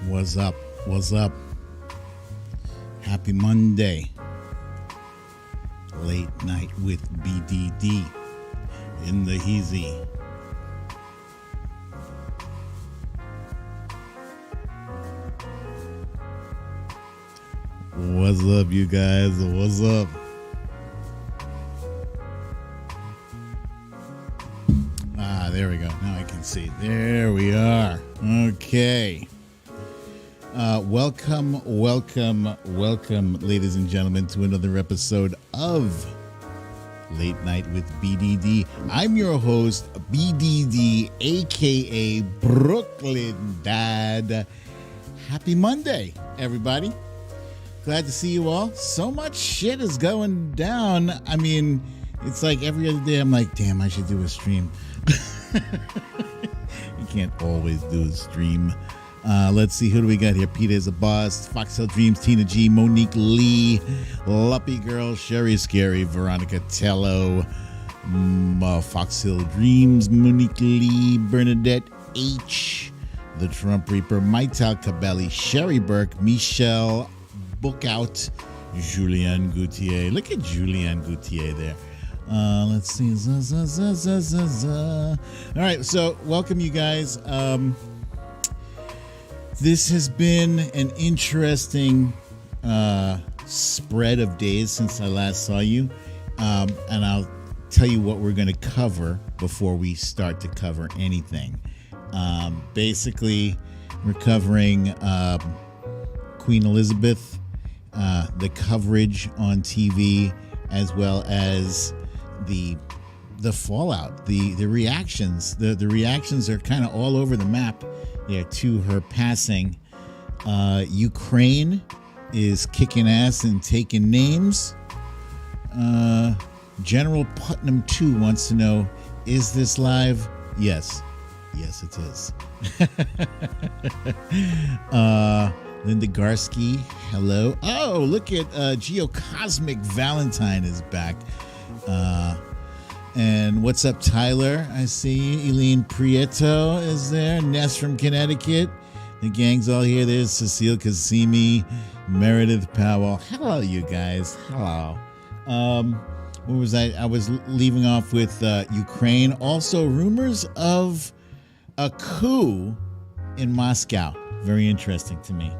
What's up? What's up? Happy Monday. Late Night with BDD in the heezy. What's up, you guys? What's up? There we go. Now I can see. There we are. Okay. Welcome, ladies and gentlemen, to another episode of Late Night with BDD. I'm your host, BDD, aka Brooklyn Dad. Happy Monday, everybody. Glad to see you all. So much shit is going down. I mean, it's like every other day I'm like, damn, I should do a stream. You can't always do a stream. Let's see, who do we got here? Peter is a boss, Foxtail Dreams, Tina G, Monique Lee, Luppy Girl, Sherry Scary, Veronica Tello, Foxtail Dreams, Monique Lee, Bernadette H, The Trump Reaper, Maital Cabelli, Sherry Burke, Michelle Bookout, Julianne Gauthier. Look at Julianne Gauthier there. Let's see. All right, so welcome, you guys. This has been an interesting spread of days since I last saw you, and I'll tell you what we're going to cover before we start to cover anything. Basically, we're covering Queen Elizabeth, the coverage on TV, as well as the fallout, the reactions. The reactions are kind of all over the map there to her passing. Ukraine is kicking ass and taking names. General Putnam 2 wants to know, is this live? Yes it is. Linda Garsky, hello. Oh, look at Geocosmic Valentine is back. And what's up, Tyler? I see you. Eileen Prieto is there. Ness from Connecticut. The gang's all here. There's Cecile Kazemi, Meredith Powell. Hello, you guys. Hello. What was I was leaving off with Ukraine. Also, rumors of a coup in Moscow. Very interesting to me.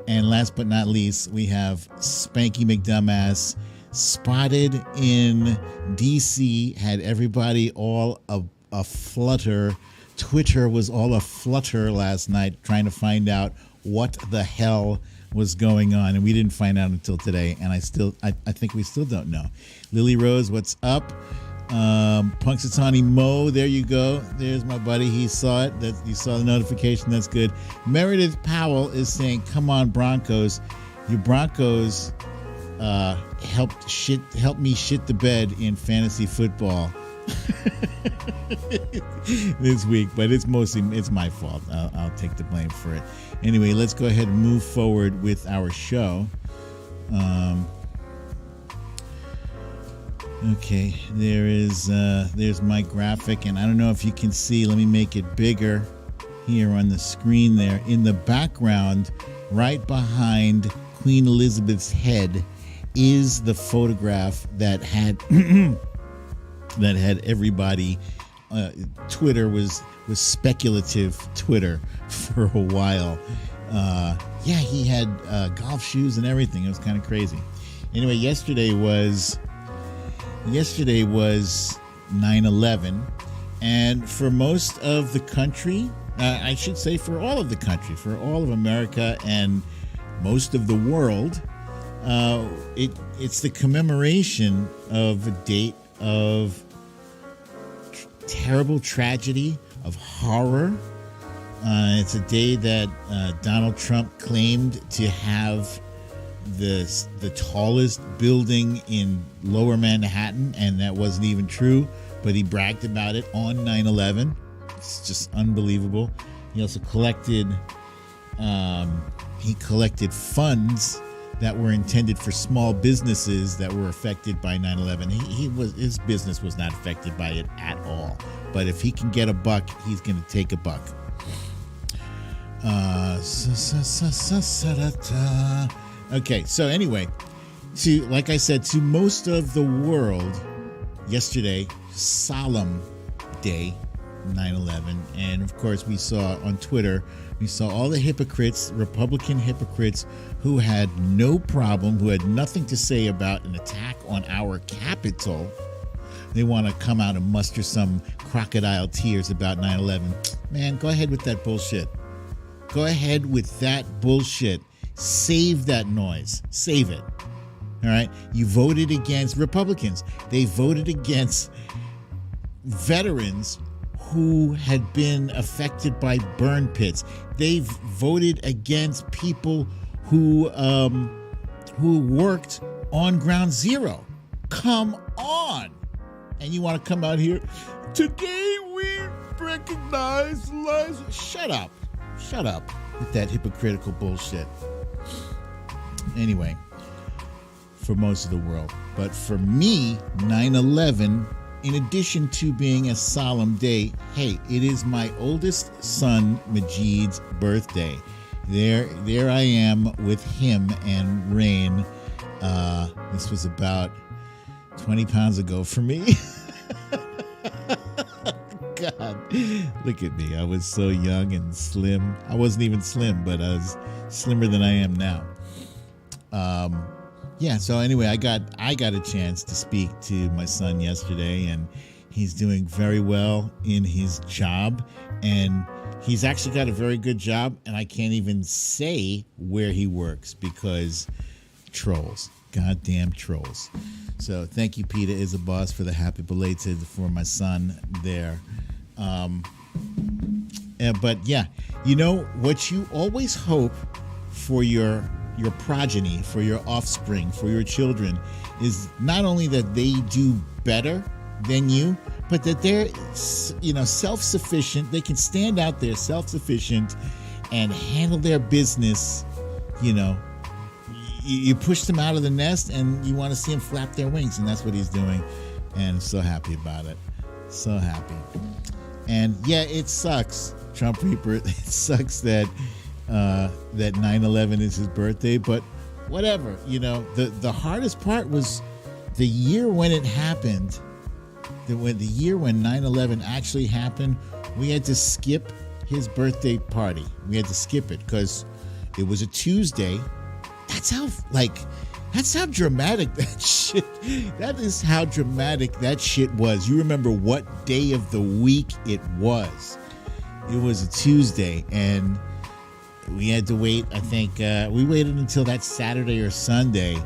And last but not least, we have Spanky McDumbass spotted in DC, had everybody all a flutter. Twitter was all a flutter last night trying to find out what the hell was going on, and we didn't find out until today, and I think we still don't know. Lily Rose, what's up? Punxsutawney Mo, there you go. There's my buddy. He saw it. That you saw the notification. That's good. Meredith Powell is saying, "Come on, Broncos! Your Broncos helped me shit the bed in fantasy football this week, but it's my fault. I'll take the blame for it. Anyway, let's go ahead and move forward with our show." Okay, there's my graphic, and I don't know if you can see. Let me make it bigger here on the screen there. In the background, right behind Queen Elizabeth's head, is the photograph that had everybody. Twitter was speculative Twitter for a while. Yeah, he had golf shoes and everything. It was kind of crazy. Anyway, yesterday was 9/11, and for most of the country, I should say for all of the country, for all of America and most of the world, it's the commemoration of a date of terrible tragedy, of horror. It's a day that Donald Trump claimed to have the tallest building in Lower Manhattan, and that wasn't even true, but he bragged about it on 9/11. It's just unbelievable. He also collected funds that were intended for small businesses that were affected by 9/11. His business was not affected by it at all. But if he can get a buck, he's going to take a buck. Okay, so anyway, like I said, to most of the world, yesterday, solemn day, 9/11, and of course we saw on Twitter, we saw all the hypocrites, Republican hypocrites, who had no problem, who had nothing to say about an attack on our Capitol. They want to come out and muster some crocodile tears about 9/11. Man, go ahead with that bullshit. Go ahead with that bullshit. Save that noise. Save it. All right? You voted against Republicans. They voted against veterans who had been affected by burn pits. They've voted against people who worked on Ground Zero. Come on. And you want to come out here, today we recognize lives. Shut up with that hypocritical bullshit. Anyway, for most of the world. But for me, 9/11, in addition to being a solemn day, hey, it is my oldest son, Majid's birthday. There I am with him and Rain. This was about 20 pounds ago for me. God, look at me. I was so young and slim. I wasn't even slim, but I was slimmer than I am now. Yeah, so anyway, I got a chance to speak to my son yesterday, and he's doing very well in his job, and he's actually got a very good job, and I can't even say where he works because trolls. Goddamn trolls. So thank you, Peter is a boss, for the happy belated for my son there. But yeah, you know what you always hope for your progeny, for your offspring, for your children, is not only that they do better than you, but that they're, self-sufficient. They can stand out there self-sufficient and handle their business. You push them out of the nest and you want to see them flap their wings, and that's what he's doing. And I'm so happy about it. So happy. And yeah, it sucks, Trump Reaper. It sucks that 9/11 is his birthday, but whatever. The hardest part was the year when it happened. The year when 9/11 actually happened, we had to skip his birthday party. We had to skip it because it was a Tuesday. That's how dramatic that shit. That is how dramatic that shit was. You remember what day of the week it was? It was a Tuesday, and we had to wait. I think we waited until that Saturday or Sunday,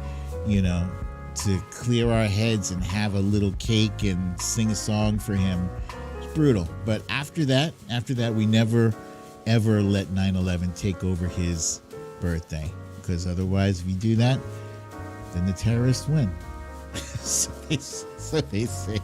to clear our heads and have a little cake and sing a song for him. It's brutal. But after that, we never ever let 9/11 take over his birthday, because otherwise, if you do that, then the terrorists win. so they say.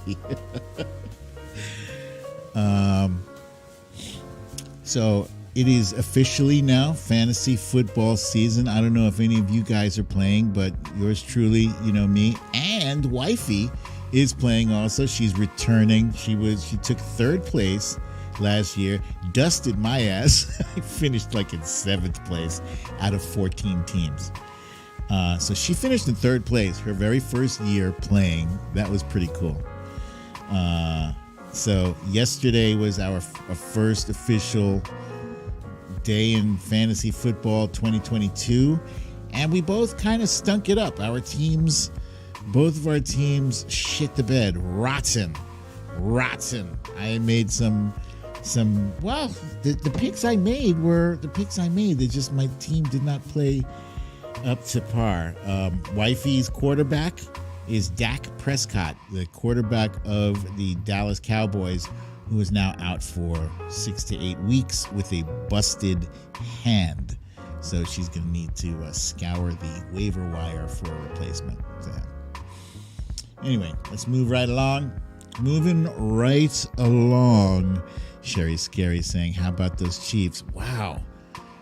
So it is officially now fantasy football season. I don't know if any of you guys are playing, but yours truly, me and wifey is playing also. She's returning. She took third place last year, dusted my ass. I finished in 7th place out of 14 teams. So she finished in third place, her very first year playing. That was pretty cool. So yesterday was our first official day in fantasy football 2022, and we both kind of stunk it up. Both of our teams shit the bed. Rotten. I made some the picks I made were the picks I made. My team did not play up to par. Wifey's quarterback is Dak Prescott, the quarterback of the Dallas Cowboys, who is now out for 6 to 8 weeks with a busted hand. So she's going to need to scour the waiver wire for a replacement. So, anyway, let's move right along. Moving right along. Sherry Scary saying, how about those Chiefs? Wow.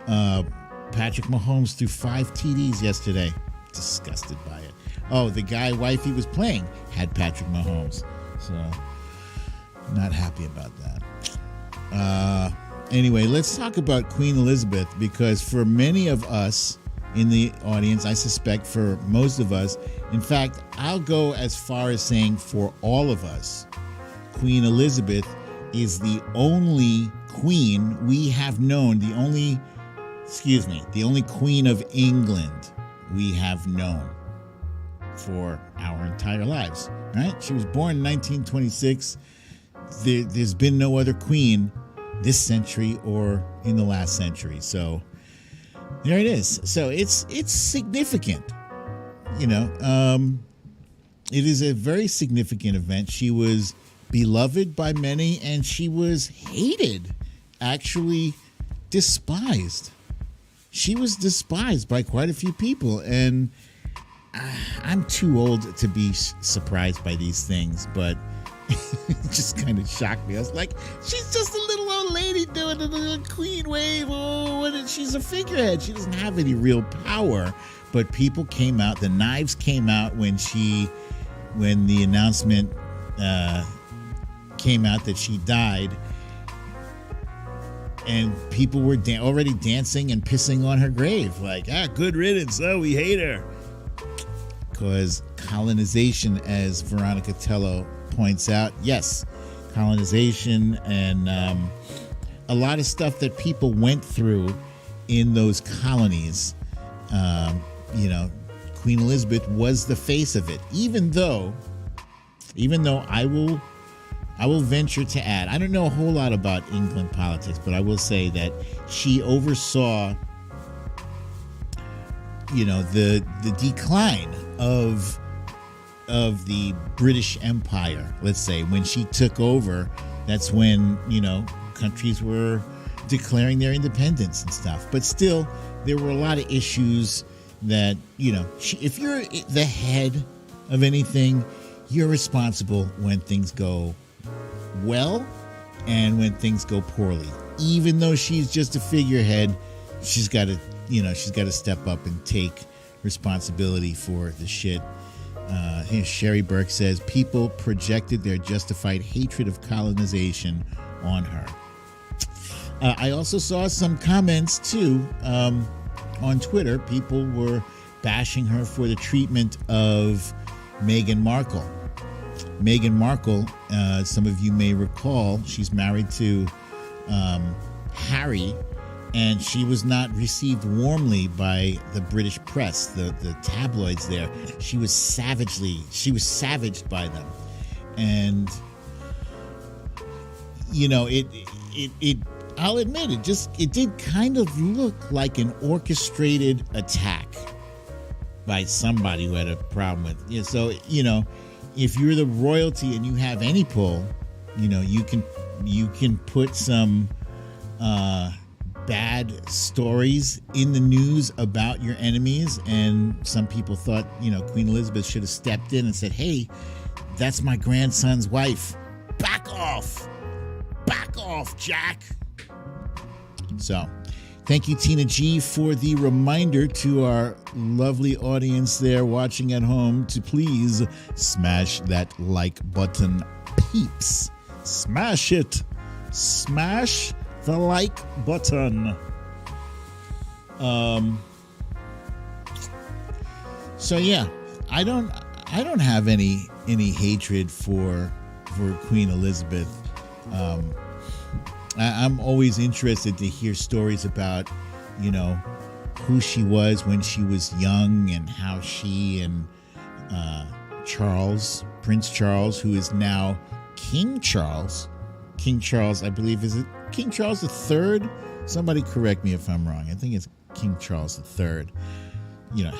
Patrick Mahomes threw 5 TDs yesterday. disgusted by it. Oh, the guy wifey was playing had Patrick Mahomes. So, not happy about that. Anyway, let's talk about Queen Elizabeth, because for many of us in the audience, I suspect for most of us, in fact, I'll go as far as saying for all of us, Queen Elizabeth is the only queen we have known, the only Queen of England we have known for our entire lives, right? She was born in 1926. There's been no other queen this century or in the last century. So there it is. So it's significant, it is a very significant event. She was beloved by many, and she was hated, actually despised. She was despised by quite a few people, and I'm too old to be surprised by these things, but it just kind of shocked me. I was like, she's just a little old lady doing the queen wave. Oh, she's a figurehead. She doesn't have any real power. But people came out. The knives came out when the announcement came out that she died. And people were already dancing and pissing on her grave. Like, good riddance. Oh, we hate her. Because colonization, as Veronica Tello points out, yes, colonization and a lot of stuff that people went through in those colonies. Queen Elizabeth was the face of it. Even though I will venture to add, I don't know a whole lot about England politics, but I will say that she oversaw, the decline of the British Empire. Let's say when she took over, that's when countries were declaring their independence and stuff. But still, there were a lot of issues that if you're the head of anything, you're responsible when things go well and when things go poorly. Even though she's just a figurehead, she's got to step up and take responsibility for the shit. Here, Sherry Burke says people projected their justified hatred of colonization on her. I also saw some comments too on Twitter. People were bashing her for the treatment of Meghan Markle. Meghan Markle, some of you may recall, she's married to Harry, and she was not received warmly by the British press, the tabloids there. She was savaged by them. And, I'll admit it did kind of look like an orchestrated attack by somebody who had a problem with it. So, if you're the royalty and you have any pull, you can put some bad stories in the news about your enemies. And some people thought, Queen Elizabeth should have stepped in and said, hey, that's my grandson's wife. Back off, Jack. So thank you, Tina G, for the reminder to our lovely audience there watching at home to please smash that like button, peeps. Smash it. Smash the like button. So yeah, I don't have any hatred for Queen Elizabeth. I'm always interested to hear stories about, who she was when she was young and how she and Prince Charles, who is now King Charles, I believe, is it King Charles III? Somebody correct me if I'm wrong. I think it's King Charles III.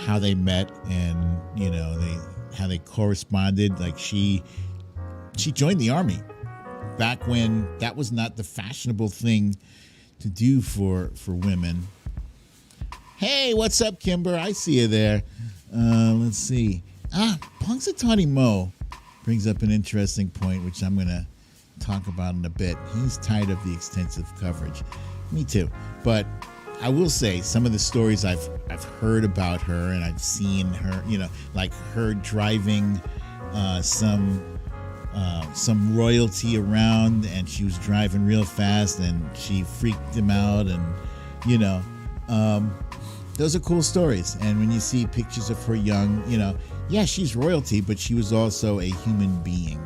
How they met and, how they corresponded. Like she joined the army back when that was not the fashionable thing to do for women. Hey, what's up, Kimber? I see you there. Let's see. Punxsutawney Mo brings up an interesting point, which I'm going to talk about in a bit. He's tired of the extensive coverage. Me too. But I will say some of the stories I've heard about her, and I've seen her, like her driving some royalty around, and she was driving real fast and she freaked him out, and those are cool stories. And when you see pictures of her young, yeah, she's royalty, but she was also a human being,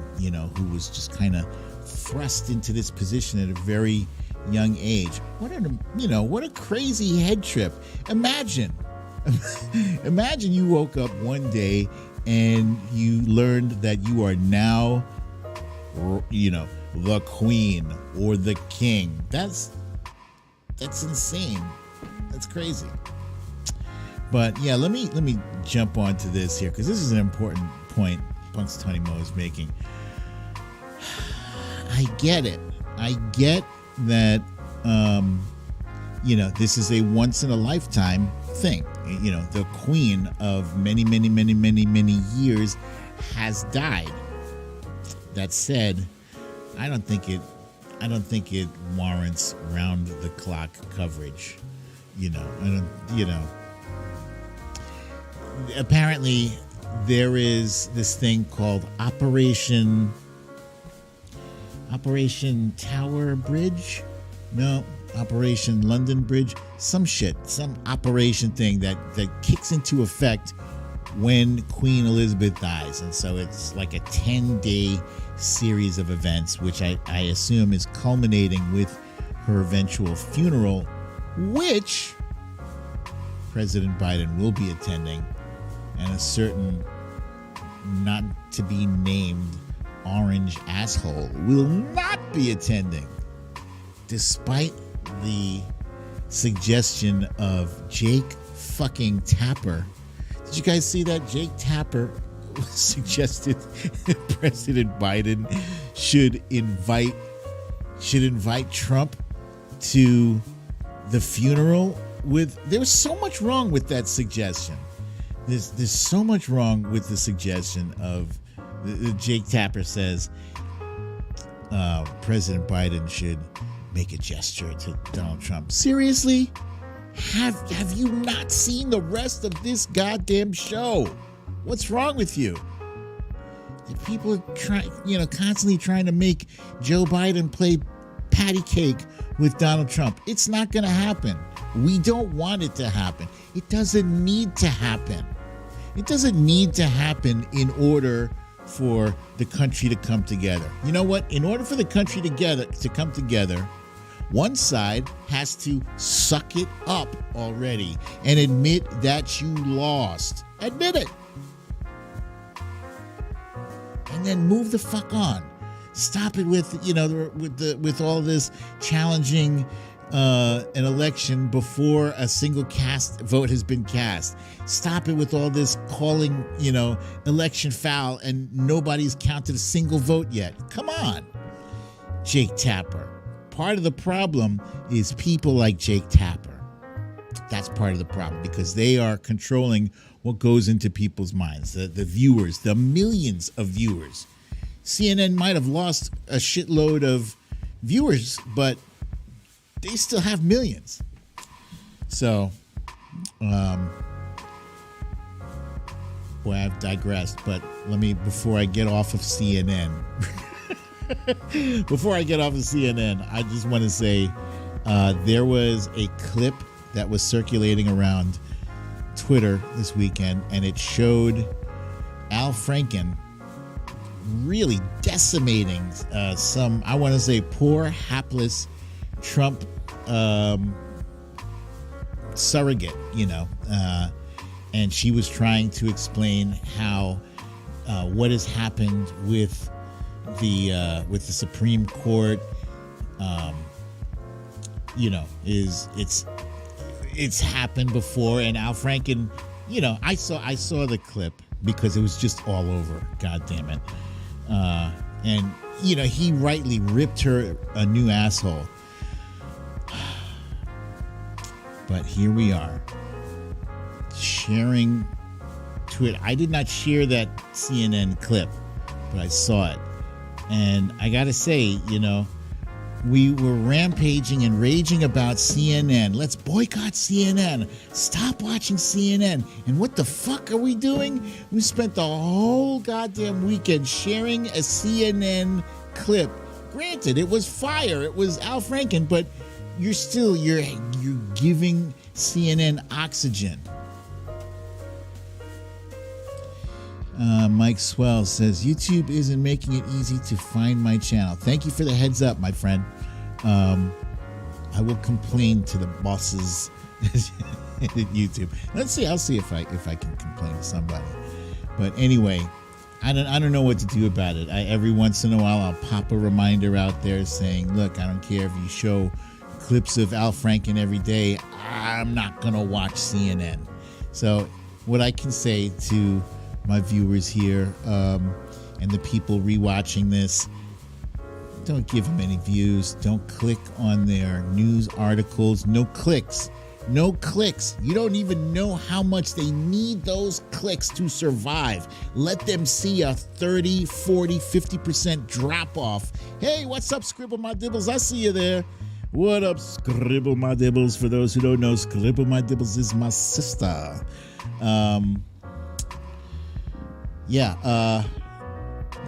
who was just kind of thrust into this position at a very young age. What a crazy head trip. Imagine you woke up one day and you learned that you are now, the queen or the king. That's insane. That's crazy. But yeah, let me jump onto this here, because this is an important point Punxsutawney Mo is making. I get it. I get that, this is a once in a lifetime thing. The queen of many, many, many, many, many years has died. That said, I don't think it warrants round the clock coverage. Apparently there is this thing called Operation Tower Bridge? No, Operation London Bridge. Some operation thing that kicks into effect when Queen Elizabeth dies. And so it's like a 10-day series of events, which I assume is culminating with her eventual funeral, which President Biden will be attending, and a certain not to be named orange asshole will not be attending, despite the suggestion of Jake fucking Tapper. Did you guys see that? Jake Tapper suggested President Biden should invite Trump to the funeral. There was so much wrong with that suggestion. There's so much wrong with the suggestion of Jake Tapper says President Biden should make a gesture to Donald Trump. Seriously? Have you not seen the rest of this goddamn show? What's wrong with you? The people are constantly trying to make Joe Biden play patty cake with Donald Trump. It's not going to happen. We don't want it to happen. It doesn't need to happen. It doesn't need to happen in order for the country to come together. You know what? In order for the country to come together, one side has to suck it up already and admit that you lost. Admit it. And then move the fuck on. Stop it with with all this challenging an election before a single cast vote has been cast. Stop it with all this calling, election foul and nobody's counted a single vote yet. Come on, Jake Tapper. Part of the problem is people like Jake Tapper. That's part of the problem, because they are controlling what goes into people's minds, the viewers, the millions of viewers. CNN might have lost a shitload of viewers, but they still have millions. So, boy, I've digressed, but before I get off of CNN, I just want to say there was a clip that was circulating around Twitter this weekend, and it showed Al Franken really decimating some, I want to say, poor, hapless Trump surrogate, and she was trying to explain how what has happened with the Supreme Court, it's happened before. And Al Franken, I saw the clip because it was just all over. God damn it. And he rightly ripped her a new asshole. But here we are, sharing Twitter. I did not share that CNN clip, but I saw it. And I got to say, we were rampaging and raging about CNN. Let's boycott CNN. Stop watching CNN. And what the fuck are we doing? We spent the whole goddamn weekend sharing a CNN clip. Granted, it was fire. It was Al Franken, but you're giving CNN oxygen. Mike Swell says, YouTube isn't making it easy to find my channel. Thank you for the heads up, my friend. I will complain to the bosses at YouTube. Let's see. I'll see if I can complain to somebody. But anyway, I don't know what to do about it. Every once in a while, I'll pop a reminder out there saying, look, I don't care if you show clips of Al Franken every day. I'm not going to watch CNN. So what I can say to my viewers here and the people rewatching this, don't give them any views. Don't click on their news articles. No clicks. No clicks. You don't even know how much they need those clicks to survive. Let them see a 30, 40, 50% drop off. Hey, what's up, Scribble My Dibbles? I see you there. What up, Scribble My Dibbles? For those who don't know, Scribble My Dibbles is my sister.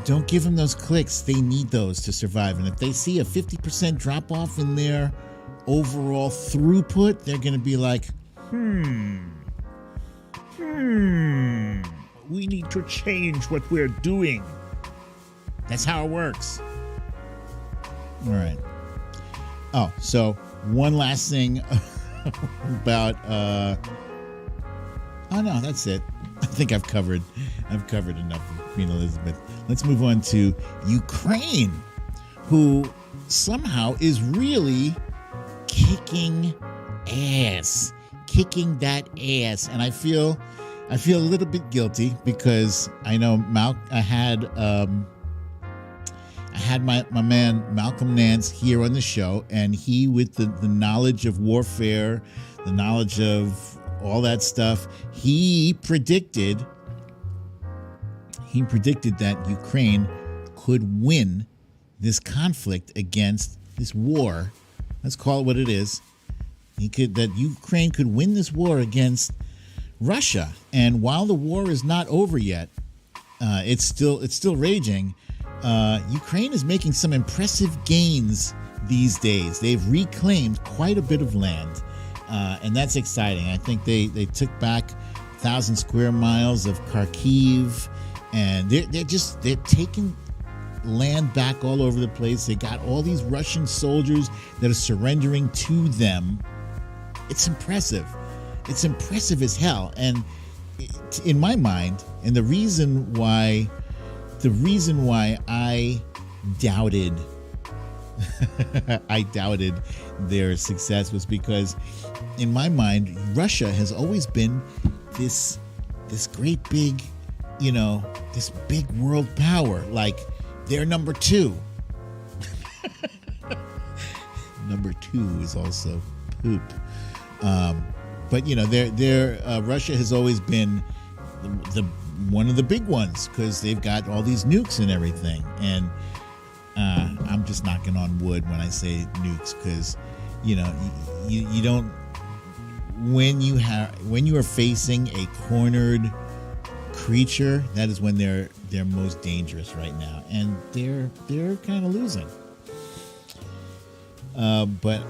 Don't give them those clicks. They need those to survive. And if they see a 50% drop off in their overall throughput, they're going to be like, we need to change what we're doing. That's how it works. All right. Oh, so one last thing about, oh no, that's it. I think I've covered enough of Queen Elizabeth. Let's move on to Ukraine, who somehow is really kicking that ass. And I feel a little bit guilty because I know I had my man Malcolm Nance here on the show, and he, with the knowledge of warfare, the knowledge of all that stuff, he predicted that Ukraine could win this conflict against this war. Let's call it what it is. That Ukraine could win this war against Russia. And while the war is not over yet, it's still raging. Ukraine is making some impressive gains these days. They've reclaimed quite a bit of land. And that's exciting. I think they took back 1,000 square miles of Kharkiv, and they're taking land back all over the place. They got all these Russian soldiers that are surrendering to them. It's impressive. It's impressive as hell. And in my mind, and the reason why I doubted their success was because, in my mind, Russia has always been this great big, this big world power. Like, they're number two. Number two is also poop. But Russia has always been the one of the big ones because they've got all these nukes and everything. And I'm just knocking on wood when I say nukes, because you don't, when you are facing a cornered creature, that is when they're most dangerous right now, and they're kind of losing. But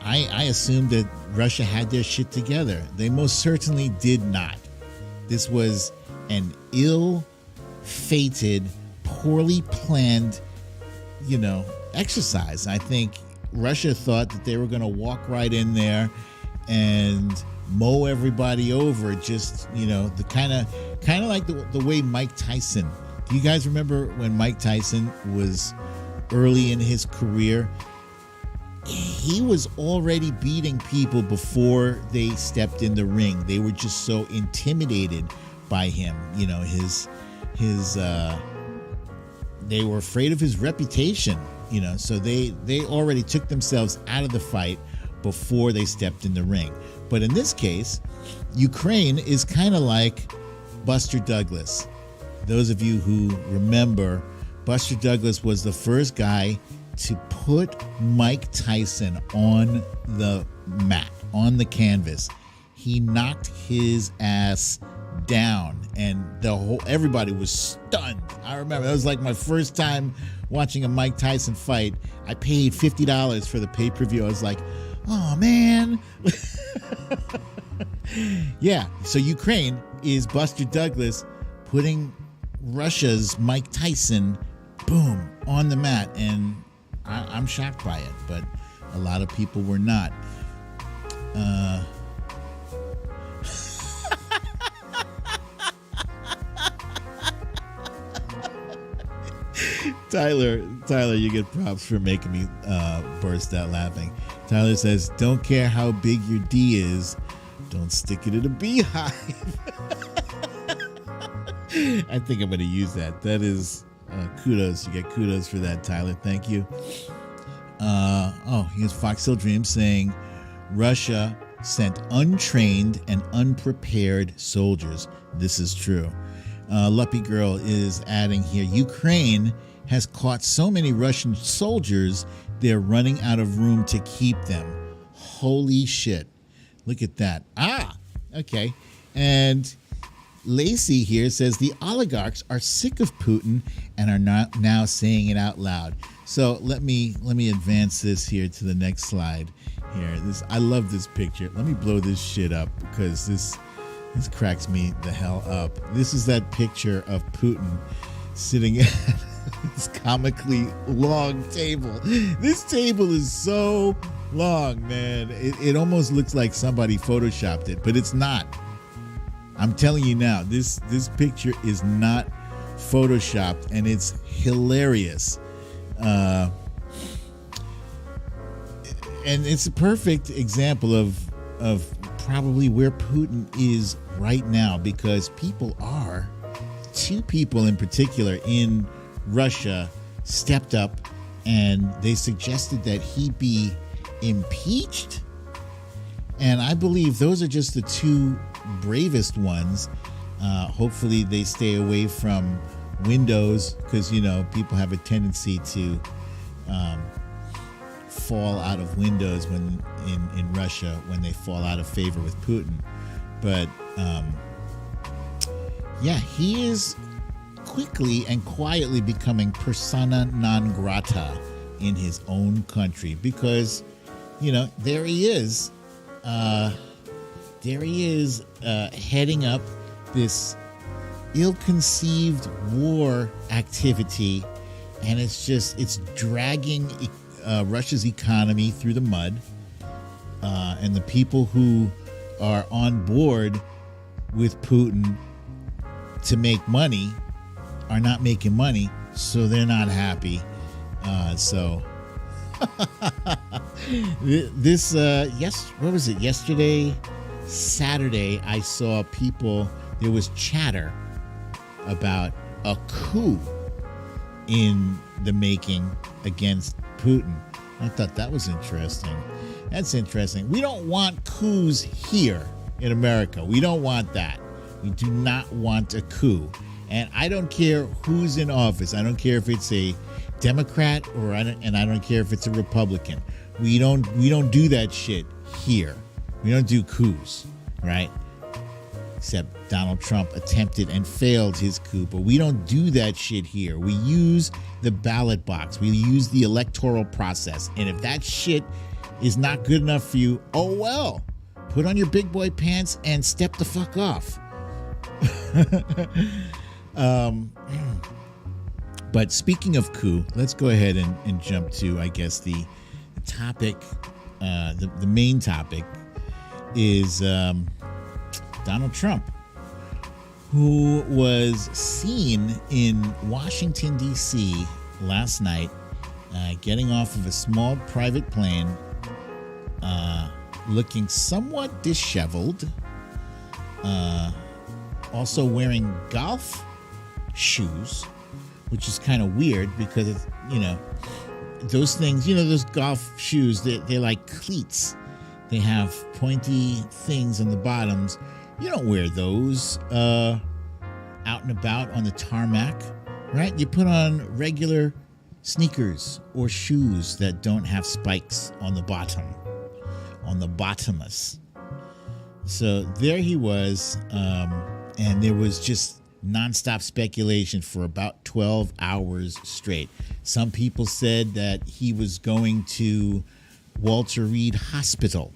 I assumed that Russia had their shit together. They most certainly did not. This was an ill-fated, poorly planned, exercise. I think Russia thought that they were going to walk right in there and mow everybody over. Just, the kind of like the way Mike Tyson. Do you guys remember when Mike Tyson was early in his career? He was already beating people before they stepped in the ring. They were just so intimidated by him. They were afraid of his reputation, so they already took themselves out of the fight before they stepped in the ring. But in this case, Ukraine is kind of like Buster Douglas. Those of you who remember, Buster Douglas was the first guy to put Mike Tyson on the mat, on the canvas. He knocked his ass down, and everybody was stunned. I remember that was like my first time watching a Mike Tyson fight. I paid $50 for the pay-per-view. I was like, oh man. Yeah, so Ukraine is Buster Douglas putting Russia's Mike Tyson, boom, on the mat, and I'm shocked by it, but a lot of people were not. Tyler, you get props for making me burst out laughing. Tyler says, don't care how big your D is, don't stick it in a beehive. I think I'm going to use that. That is kudos. You get kudos for that, Tyler. Thank you. Here's Fox Hill Dream saying, Russia sent untrained and unprepared soldiers. This is true. Luppy Girl is adding here, Ukraine has caught so many Russian soldiers, they're running out of room to keep them. Holy shit. Look at that. Okay. And Lacey here says the oligarchs are sick of Putin and are now saying it out loud. So let me advance this here to the next slide here. I love this picture. Let me blow this shit up because this cracks me the hell up. This is that picture of Putin sitting at this comically long table. This table is so long, man. It almost looks like somebody photoshopped it, but it's not. I'm telling you now, this picture is not photoshopped, and it's hilarious. And it's a perfect example of probably where Putin is right now, because two people in particular in Russia stepped up and they suggested that he be impeached. And I believe those are just the two bravest ones. Hopefully they stay away from windows, because people have a tendency to fall out of windows when in Russia when they fall out of favor with Putin. But he is quickly and quietly becoming persona non grata in his own country, because there he is heading up this ill-conceived war activity, and it's dragging Russia's economy through the mud, and the people who are on board with Putin to make money are not making money, so they're not happy. What was it? Yesterday, Saturday, I saw there was chatter about a coup in the making against Putin. I thought that was interesting. That's interesting. We don't want coups here in America. We don't want that. We do not want a coup. And I don't care who's in office. I don't care if it's a Democrat I don't care if it's a Republican. We don't do that shit here. We don't do coups, right? Except Donald Trump attempted and failed his coup, but we don't do that shit here. We use the ballot box. We use the electoral process. And if that shit is not good enough for you, oh well. Put on your big boy pants and step the fuck off. But speaking of coup, let's go ahead and jump to, I guess, the topic. The main topic is Donald Trump, who was seen in Washington, D.C. last night, getting off of a small private plane, looking somewhat disheveled, also wearing golf shoes, which is kind of weird because it's, those things, those golf shoes, they're like cleats. They have pointy things on the bottoms. You don't wear those out and about on the tarmac, right? You put on regular sneakers or shoes that don't have spikes on the bottom, on the bottomless. So there he was, and there was just nonstop speculation for about 12 hours straight. Some people said that he was going to Walter Reed Hospital.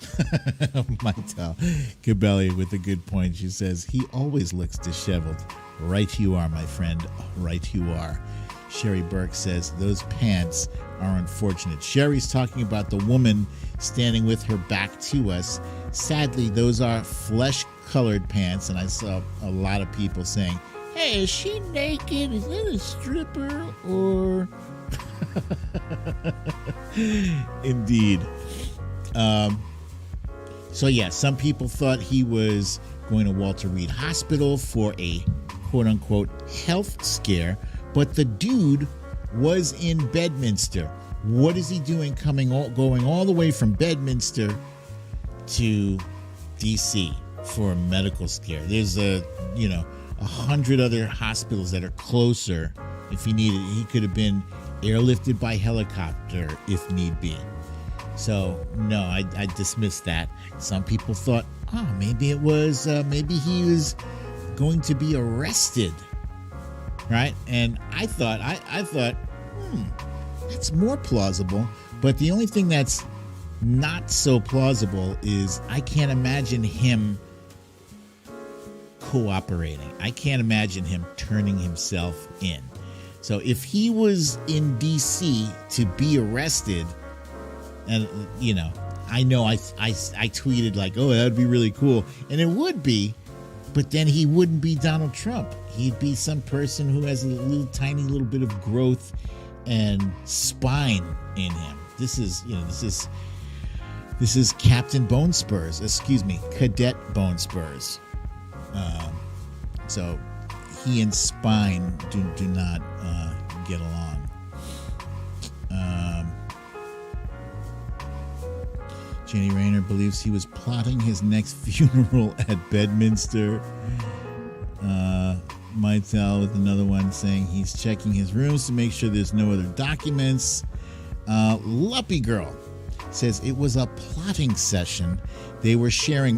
Mytel Cabelli with a good point. She says, he always looks disheveled. Right you are, my friend. Right you are. Sherry Burke says, those pants are unfortunate. Sherry's talking about the woman standing with her back to us. Sadly, those are flesh-colored pants, and I saw a lot of people saying, hey, is she naked? Is that a stripper? Or... Indeed. So yeah, some people thought he was going to Walter Reed Hospital for a quote-unquote health scare, but the dude was in Bedminster. What is he doing going all the way from Bedminster to DC for a medical scare? There's 100 other hospitals that are closer if he needed. He could have been airlifted by helicopter if need be. So no, I dismissed that. Some people thought, maybe he was going to be arrested, right? And I thought, that's more plausible. But the only thing that's not so plausible is I can't imagine him cooperating. I can't imagine him turning himself in. So if he was in DC to be arrested, and I know I tweeted like, oh, that would be really cool, and it would be, but then he wouldn't be Donald Trump. He'd be some person who has a tiny little bit of growth and spine in him. This is Captain Bone Spurs. Excuse me, Cadet Bone Spurs. So he and Spine do not get along. Jenny Rayner believes he was plotting his next funeral at Bedminster. Mytel with another one saying he's checking his rooms to make sure there's no other documents. Luppy Girl says it was a plotting session. They were sharing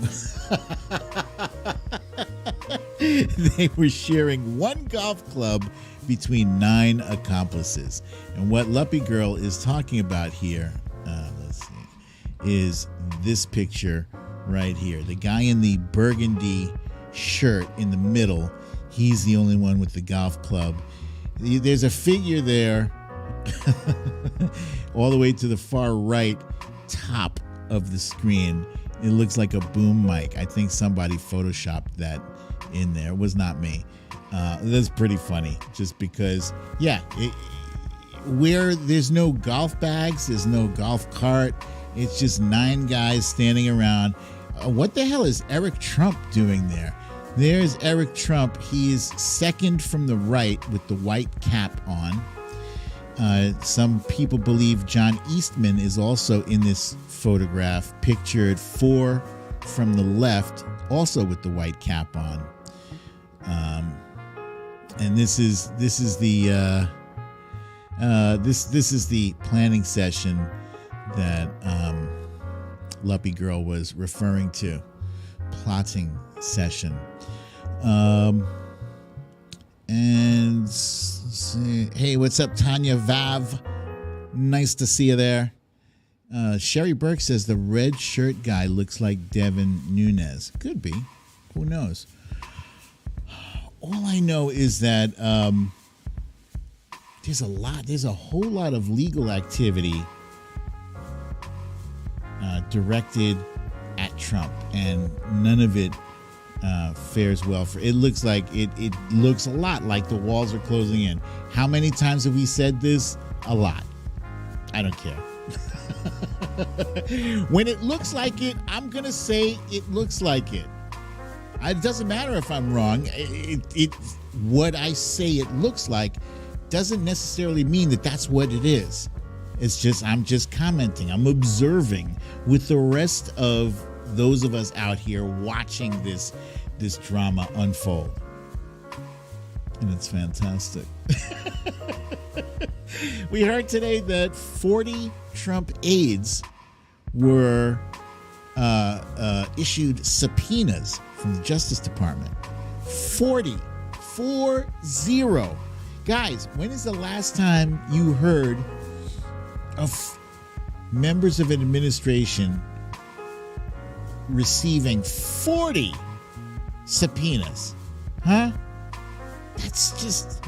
one golf club between 9 accomplices. And what Luppy Girl is talking about here, let's see, is this picture right here. The guy in the burgundy shirt in the middle, he's the only one with the golf club. There's a figure there all the way to the far right top of the screen. It looks like a boom mic. I think somebody photoshopped that in there. It was not me. That's pretty funny, just because, where there's no golf bags, there's no golf cart, it's just 9 guys standing around. What the hell is Eric Trump doing there? There's Eric Trump. He is second from the right with the white cap on. Some people believe John Eastman is also in this photograph, pictured 4 from the left, also with the white cap on. And this is the planning session that Luppy Girl was referring to. Plotting session. And see, hey, what's up, Tanya Vav? Nice to see you there. Sherry Burke says the red shirt guy looks like Devin Nunes. Could be. Who knows? All I know is that there's a whole lot of legal activity directed at Trump, and none of it fares well for it. Looks like it looks a lot like the walls are closing in. How many times have we said this? A lot. I don't care. When it looks like it, I'm gonna say it looks like it. It doesn't matter if I'm wrong. What I say it looks like doesn't necessarily mean that that's what it is. It's just, I'm just commenting. I'm observing with the rest of those of us out here watching this drama unfold. And it's fantastic. We heard today that 40 Trump aides were issued subpoenas from the Justice Department. 40. 40. Guys, when is the last time you heard of members of an administration receiving 40 subpoenas? Huh? That's just,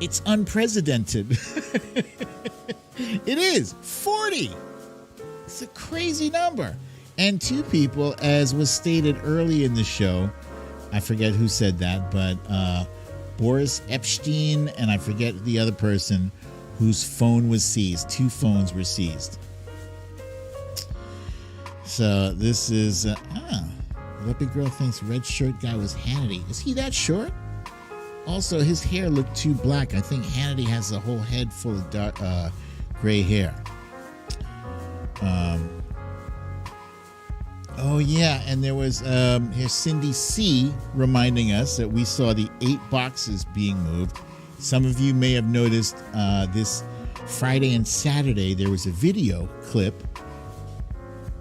it's unprecedented. It is 40. It's a crazy number. And two people, as was stated early in the show, I forget who said that, but Boris Epstein and I forget the other person whose phone was seized. Two phones were seized. So this is, Leopy Girl thinks red shirt guy was Hannity. Is he that short? Also, his hair looked too black. I think Hannity has a whole head full of dark, gray hair. Oh, yeah, and there was, here's Cindy C. reminding us that we saw the 8 boxes being moved. Some of you may have noticed this Friday and Saturday, there was a video clip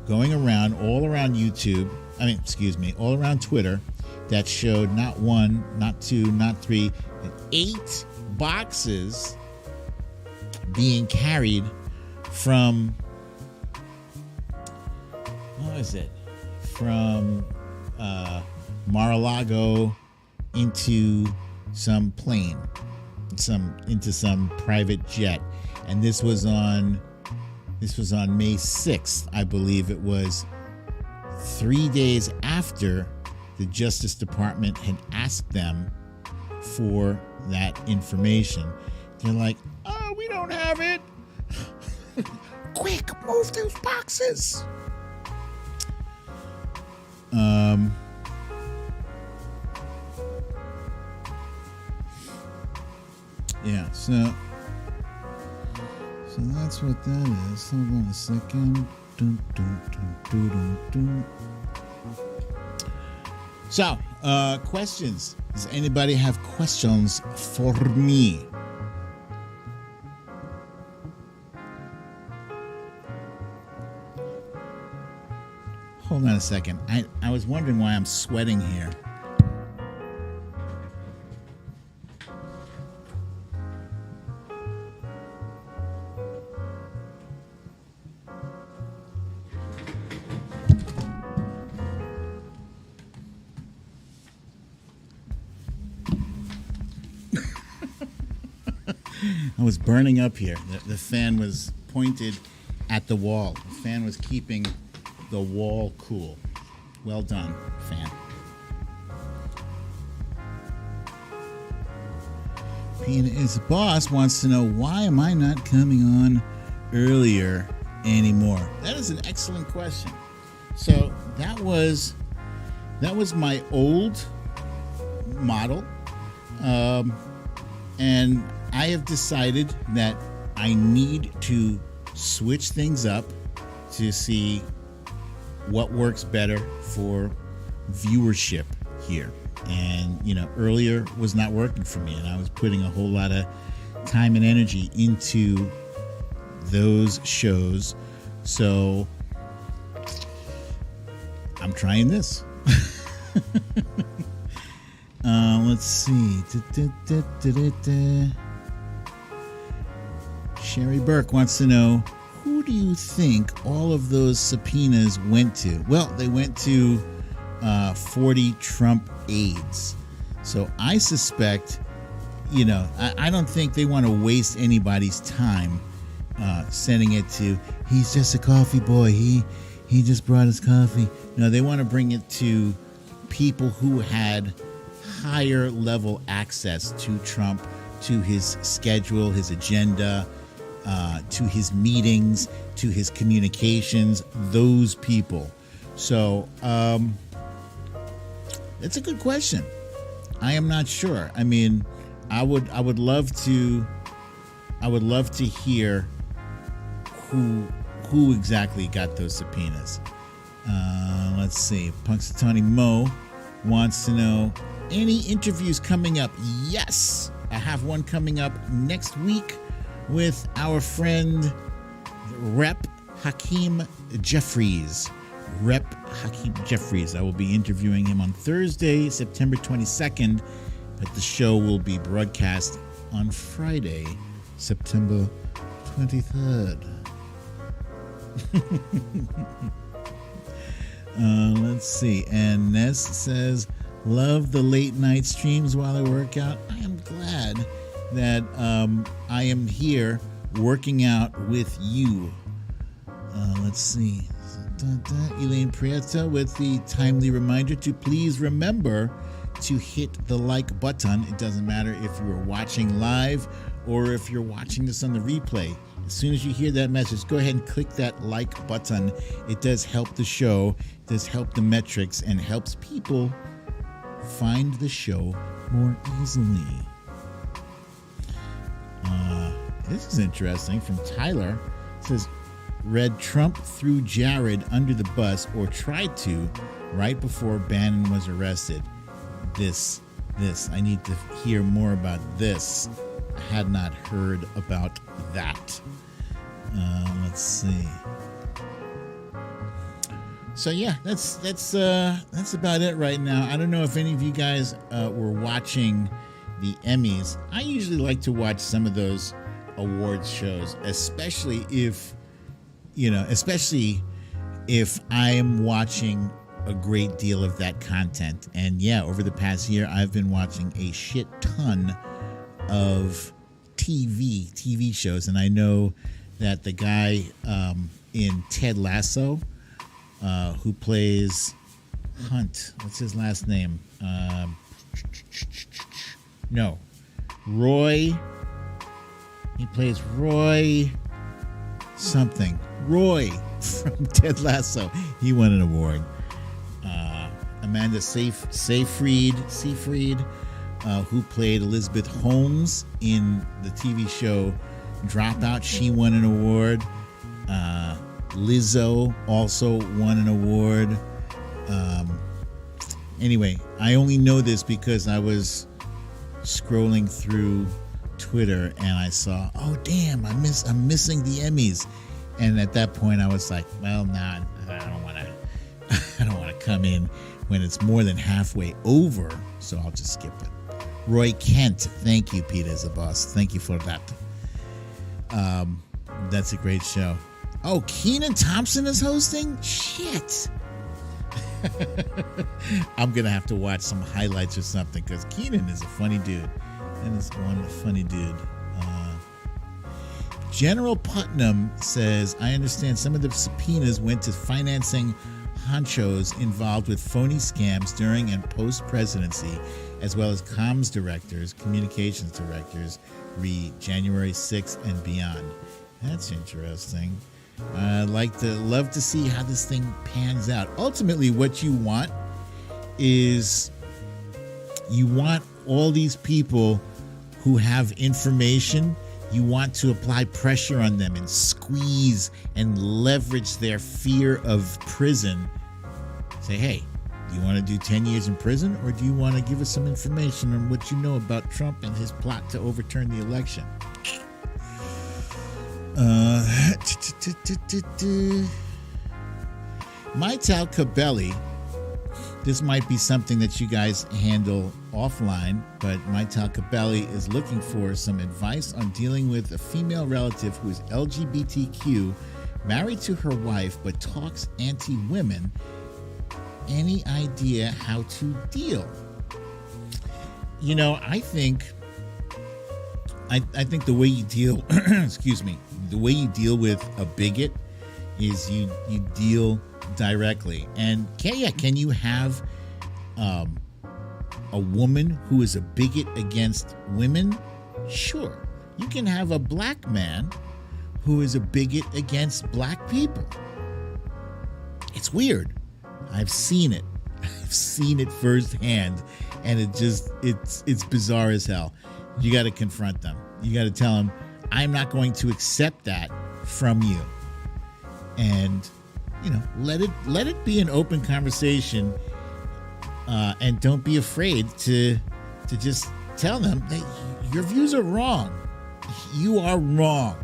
going around, all around YouTube, all around Twitter, that showed not 1, not 2, not 3, but 8 boxes being carried from, what was it? From Mar-a-Lago into some plane, into some private jet. And this was on May 6th, I believe it was, 3 days after the Justice Department had asked them for that information. They're like, oh, we don't have it. Quick, move those boxes. Yeah, so that's what that is. Hold on a second. Dun, dun, dun, dun, dun, dun. So, questions. Does anybody have questions for me? Hold on a second. I was wondering why I'm sweating here. I was burning up here. The fan was pointed at the wall. The fan was keeping the wall cool. Well done, fan. Pina is boss wants to know, why am I not coming on earlier anymore? That is an excellent question. So that was my old model, and I have decided that I need to switch things up to see what works better for viewership here. And, earlier was not working for me, and I was putting a whole lot of time and energy into those shows. So I'm trying this. Let's see. Sherry Burke wants to know, who do you think all of those subpoenas went to? Well, they went to 40 Trump aides. So I suspect, I don't think they want to waste anybody's time sending it to, he's just a coffee boy. He just brought his coffee. No, they want to bring it to people who had higher level access to Trump, to his schedule, his agenda, to his meetings, to his communications, those people. So it's a good question. I am not sure. I mean, I would love to hear who exactly got those subpoenas. Let's see. Punxsutawney Mo wants to know, Any interviews coming up? Yes, I have one coming up next week with our friend Rep Hakeem Jeffries. Rep Hakeem Jeffries. I will be interviewing him on Thursday, September 22nd, but the show will be broadcast on Friday, September 23rd. Let's see. And Ness says, love the late night streams while I work out. I am glad that I am here working out with you. Let's see. Elaine Prieto with the timely reminder to please remember to hit the like button. It doesn't matter if you're watching live or if you're watching this on the replay. As soon as you hear that message, go ahead and click that like button. It does help the show, it does help the metrics, and helps people find the show more easily. This is interesting from Tyler. It says, read Trump threw Jared under the bus or tried to right before Bannon was arrested. This. I need to hear more about this. I had not heard about that. Let's see. So yeah, that's about it right now. I don't know if any of you guys were watching the Emmys. I usually like to watch some of those awards shows, especially if I am watching a great deal of that content. And yeah, over the past year, I've been watching a shit ton of TV shows. And I know that the guy in Ted Lasso, who plays Hunt, what's his last name? Roy. He plays Roy something. Roy from Ted Lasso. He won an award. Amanda Seyfried, who played Elizabeth Holmes in the TV show Dropout. She won an award. Lizzo also won an award. Anyway, I only know this because I was scrolling through Twitter and I saw, oh damn, I'm missing the Emmys. And at that point I was like, well, nah, I don't want to come in when it's more than halfway over, so I'll just skip it. Roy Kent, thank you, Peter is a boss. Thank you for that. That's a great show. Oh, Kenan Thompson is hosting? Shit. I'm going to have to watch some highlights or something because Kenan is a funny dude. And is one funny dude. General Putnam says, I understand some of the subpoenas went to financing honchos involved with phony scams during and post-presidency, as well as comms directors, communications directors, re January 6th and beyond. That's interesting. I'd love to see how this thing pans out. Ultimately, what you want is you want all these people who have information, you want to apply pressure on them and squeeze and leverage their fear of prison. Say, hey, do you want to do 10 years in prison, or do you want to give us some information on what you know about Trump and his plot to overturn the election? Maital Cabelli, this might be something that you guys handle offline, but Maital Cabelli is looking for some advice on dealing with a female relative who is LGBTQ, married to her wife, but talks anti-women. Any idea how to deal? You know, I think the way you deal, excuse me, the way you deal with a bigot is you deal directly. And can you have a woman who is a bigot against women? Sure. You can have a black man who is a bigot against black people. It's weird. I've seen it. I've seen it firsthand, and it's bizarre as hell. You got to confront them. You got to tell them, I'm not going to accept that from you. And, let it be an open conversation. and don't be afraid to just tell them that your views are wrong. You are wrong.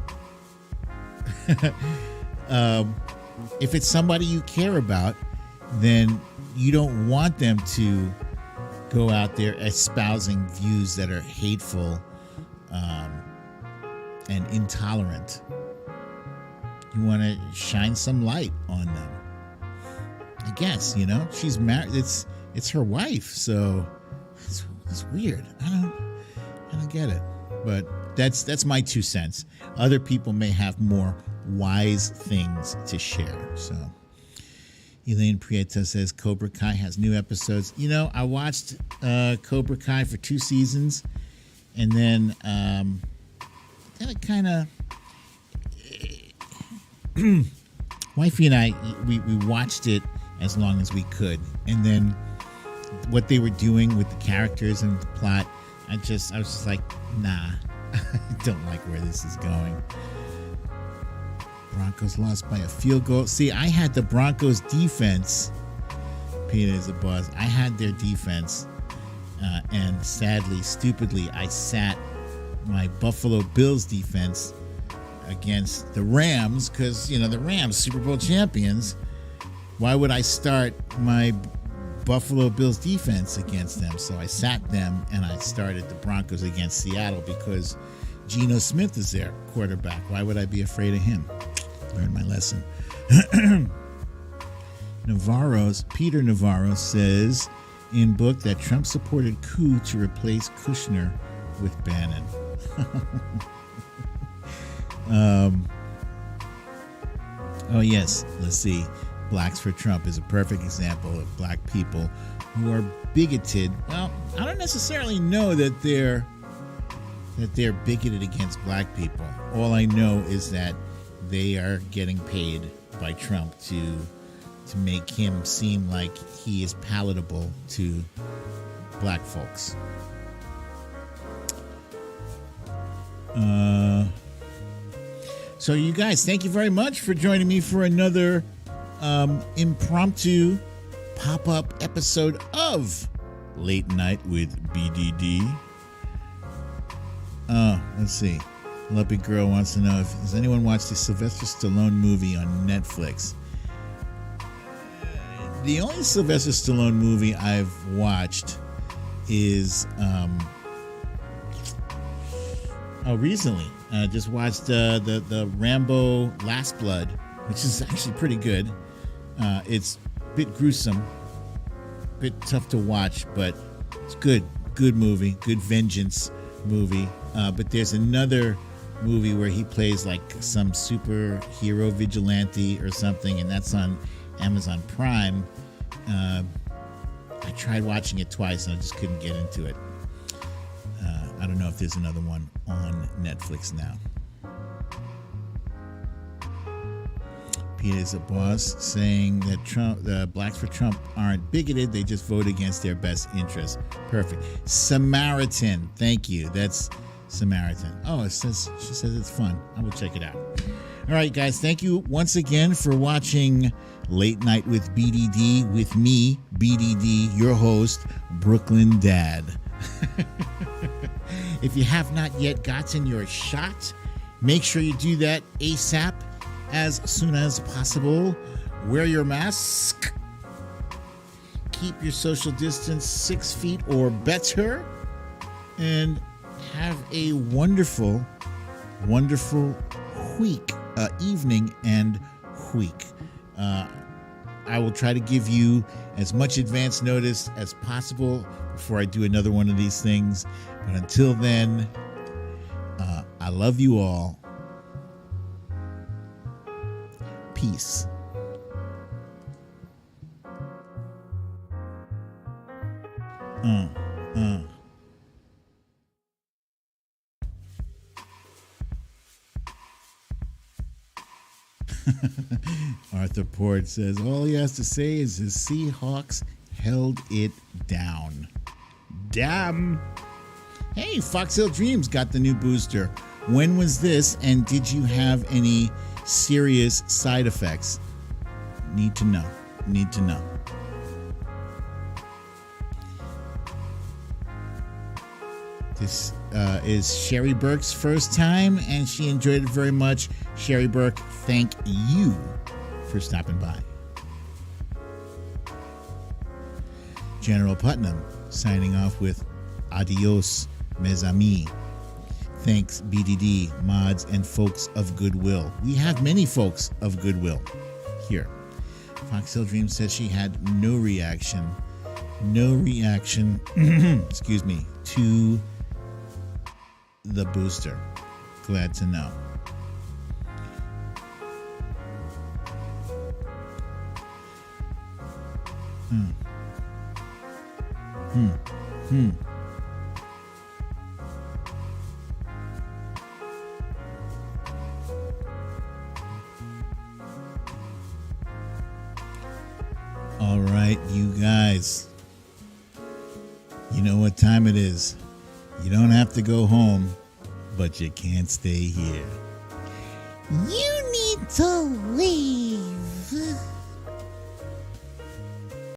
If it's somebody you care about, then you don't want them to go out there espousing views that are hateful and intolerant. You want to shine some light on them. I guess, she's married. It's her wife, so it's weird. I don't get it. But that's my 2 cents. Other people may have more wise things to share. So Elaine Prieto says Cobra Kai has new episodes. I watched Cobra Kai for 2 seasons, and then it kind of wifey and I we watched it as long as we could, and then what they were doing with the characters and the plot, I was just like, nah. I don't like where this is going. Broncos lost by a field goal. See, I had the Broncos defense. Peter is a boss. I had their defense, and sadly, stupidly, I sat my Buffalo Bills defense against the Rams because, the Rams, Super Bowl champions. Why would I start my Buffalo Bills defense against them? So I sat them, and I started the Broncos against Seattle because Geno Smith is their quarterback. Why would I be afraid of him? Learned my lesson. Peter Navarro says in book that Trump supported coup to replace Kushner with Bannon. Oh yes, let's see. Blacks for Trump is a perfect example of black people who are bigoted. Well, I don't necessarily know that they're bigoted against black people. All I know is that they are getting paid by Trump to make him seem like he is palatable to black folks. So you guys, thank you very much for joining me for another impromptu pop-up episode of Late Night with BDD. Let's see. Lumpy Girl wants to know has anyone watched the Sylvester Stallone movie on Netflix? The only Sylvester Stallone movie I've watched is recently. Just watched the Rambo Last Blood, which is actually pretty good. It's a bit gruesome, a bit tough to watch, but it's good. Good movie, good vengeance movie. But there's another movie where he plays like some superhero vigilante or something, and that's on Amazon Prime. I tried watching it twice and I just couldn't get into it. I don't know if there's another one on Netflix now. Peter's a boss saying that the blacks for Trump aren't bigoted. They just vote against their best interests. Perfect. Samaritan. Thank you. That's Samaritan. Oh, she says it's fun. I will check it out. All right, guys. Thank you once again for watching Late Night with BDD with me, BDD, your host, Brooklyn Dad. If you have not yet gotten your shot, make sure you do that ASAP, as soon as possible. Wear your mask. Keep your social distance 6 feet or better. And have a wonderful, wonderful week, evening and week. I will try to give you as much advance notice as possible before I do another one of these things. But until then, I love you all. Peace. Arthur Port says all he has to say is his Seahawks held it down. Damn. Hey, Fox Hill Dreams got the new booster. When was this, and did you have any serious side effects? Need to know. This is Sherry Burke's first time, and she enjoyed it very much. Sherry Burke, thank you for stopping by. General Putnam signing off with Adios, mes amis. Thanks, BDD, mods, and folks of goodwill. We have many folks of goodwill here. Foxhill Dream said she had no reaction, excuse me, to the booster. Glad to know. All right, you guys. You know what time it is. You don't have to go home, but you can't stay here. You need to leave.